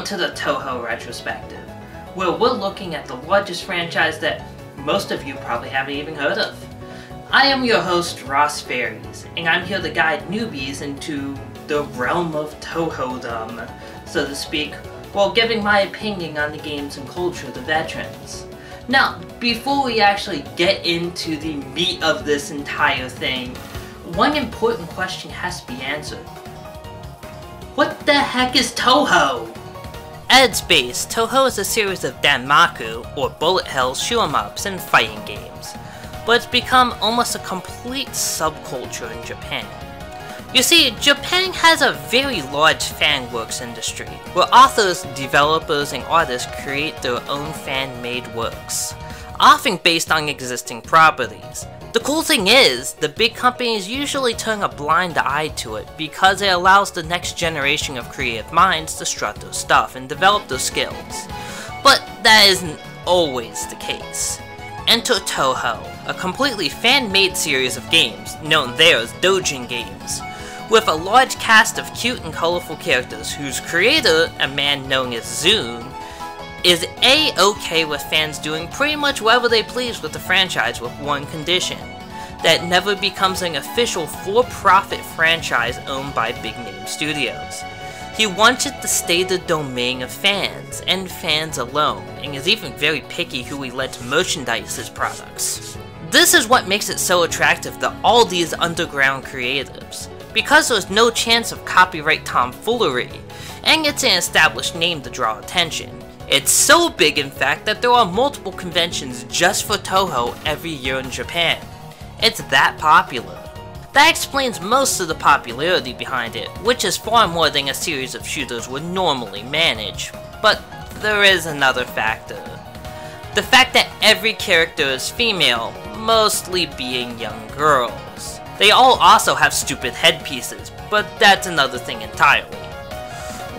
to the Touhou Retrospective, where we're looking at the largest franchise that most of you probably haven't even heard of. I am your host, Ross Faries, and I'm here to guide newbies into the realm of Touhoudom, so to speak, while giving my opinion on the games and culture to veterans. Now, before we actually get into the meat of this entire thing, one important question has to be answered. What the heck is Touhou? At its base, Touhou is a series of danmaku, or bullet hell shoot-em-ups and fighting games, but it's become almost a complete subculture in Japan. You see, Japan has a very large fanworks industry, where authors, developers, and artists create their own fan-made works, often based on existing properties. The cool thing is, the big companies usually turn a blind eye to it because it allows the next generation of creative minds to strut their stuff and develop their skills. But that isn't always the case. Enter Touhou, a completely fan-made series of games, known there as doujin games, with a large cast of cute and colorful characters whose creator, a man known as Zune, is A-okay with fans doing pretty much whatever they please with the franchise with one condition: that it never becomes an official for-profit franchise owned by big-name studios. He wants it to stay the domain of fans, and fans alone, and is even very picky who he lets merchandise his products. This is what makes it so attractive to all these underground creatives, because there's no chance of copyright tomfoolery, and it's an established name to draw attention. It's so big, in fact, that there are multiple conventions just for Touhou every year in Japan. It's that popular. That explains most of the popularity behind it, which is far more than a series of shooters would normally manage. But there is another factor. The fact that every character is female, mostly being young girls. They all also have stupid headpieces, but that's another thing entirely.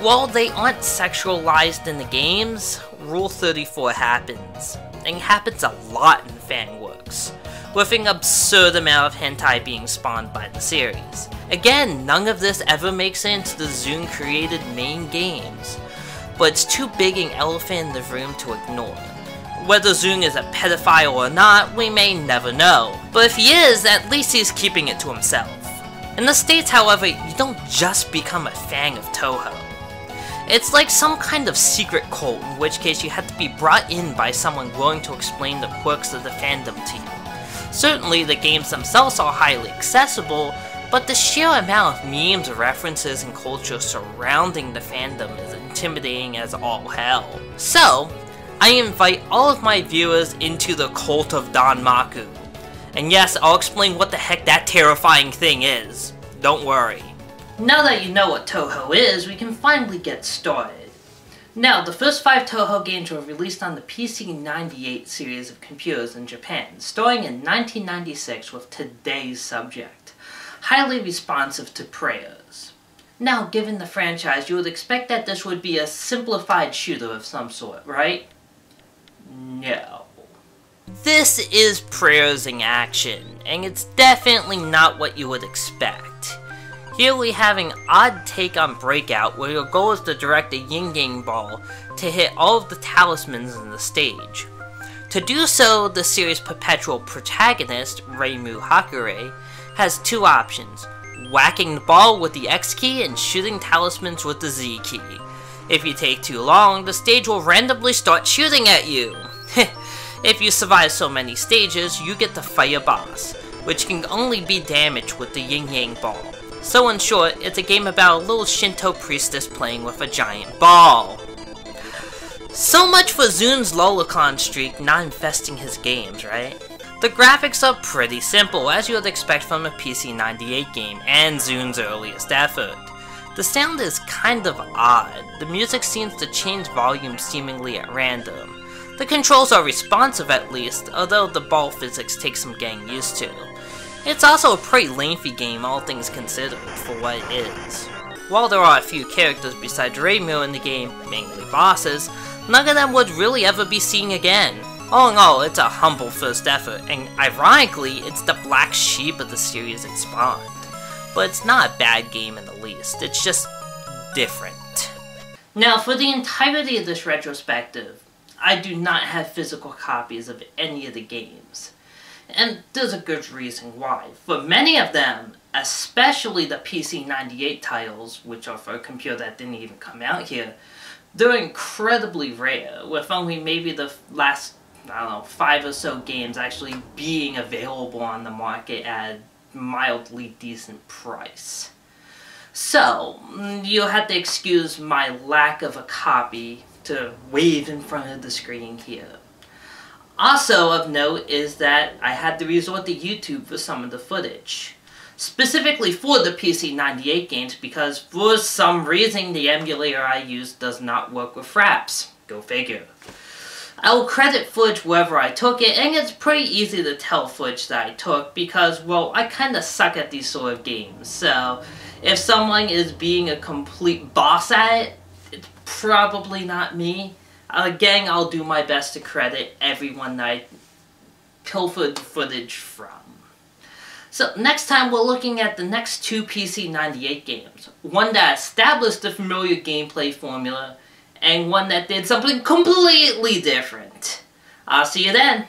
While they aren't sexualized in the games, Rule 34 happens, and happens a lot in fanworks, with an absurd amount of hentai being spawned by the series. Again, none of this ever makes it into the Zune created main games, but it's too big an elephant in the room to ignore. Whether Zune is a pedophile or not, we may never know, but if he is, at least he's keeping it to himself. In the States, however, you don't just become a fan of Touhou. It's like some kind of secret cult, in which case you have to be brought in by someone willing to explain the quirks of the fandom to you. Certainly, the games themselves are highly accessible, but the sheer amount of memes, references, and culture surrounding the fandom is intimidating as all hell. So, I invite all of my viewers into the cult of danmaku. And yes, I'll explain what the heck that terrifying thing is. Don't worry. Now that you know what Touhou is, we can finally get started. Now, the first 5 Touhou games were released on the PC-98 series of computers in Japan, starting in 1996 with today's subject, highly responsive to prayers. Now, given the franchise, you would expect that this would be a simplified shooter of some sort, right? No. This is prayers in action, and it's definitely not what you would expect. Here we have an odd take on Breakout, where your goal is to direct a yin-yang ball to hit all of the talismans in the stage. To do so, the series' perpetual protagonist, Reimu Hakure, has 2 options: whacking the ball with the X key and shooting talismans with the Z key. If you take too long, the stage will randomly start shooting at you. If you survive so many stages, you get to fight a boss, which can only be damaged with the yin-yang ball. So in short, it's a game about a little Shinto priestess playing with a giant ball. So much for Zune's lolicon streak not infesting his games, right? The graphics are pretty simple, as you would expect from a PC-98 game, and Zune's earliest effort. The sound is kind of odd. The music seems to change volume seemingly at random. The controls are responsive at least, although the ball physics take some getting used to. It's also a pretty lengthy game, all things considered, for what it is. While there are a few characters besides Reimu in the game, mainly bosses, none of them would really ever be seen again. All in all, it's a humble first effort, and ironically, it's the black sheep of the series it spawned. But it's not a bad game in the least, it's just different. Now, for the entirety of this retrospective, I do not have physical copies of any of the games. And there's a good reason why. For many of them, especially the PC-98 titles, which are for a computer that didn't even come out here, they're incredibly rare, with only maybe the last, 5 or so games actually being available on the market at a mildly decent price. So, you'll have to excuse my lack of a copy to wave in front of the screen here. Also of note is that I had to resort to YouTube for some of the footage. Specifically for the PC-98 games, because for some reason the emulator I used does not work with fraps. Go figure. I will credit footage wherever I took it, and it's pretty easy to tell footage that I took because, well, I kinda suck at these sort of games, so if someone is being a complete boss at it, it's probably not me. Again, I'll do my best to credit everyone that I pilfered footage from. So, next time we're looking at the next 2 PC-98 games. One that established the familiar gameplay formula, and one that did something completely different. I'll see you then!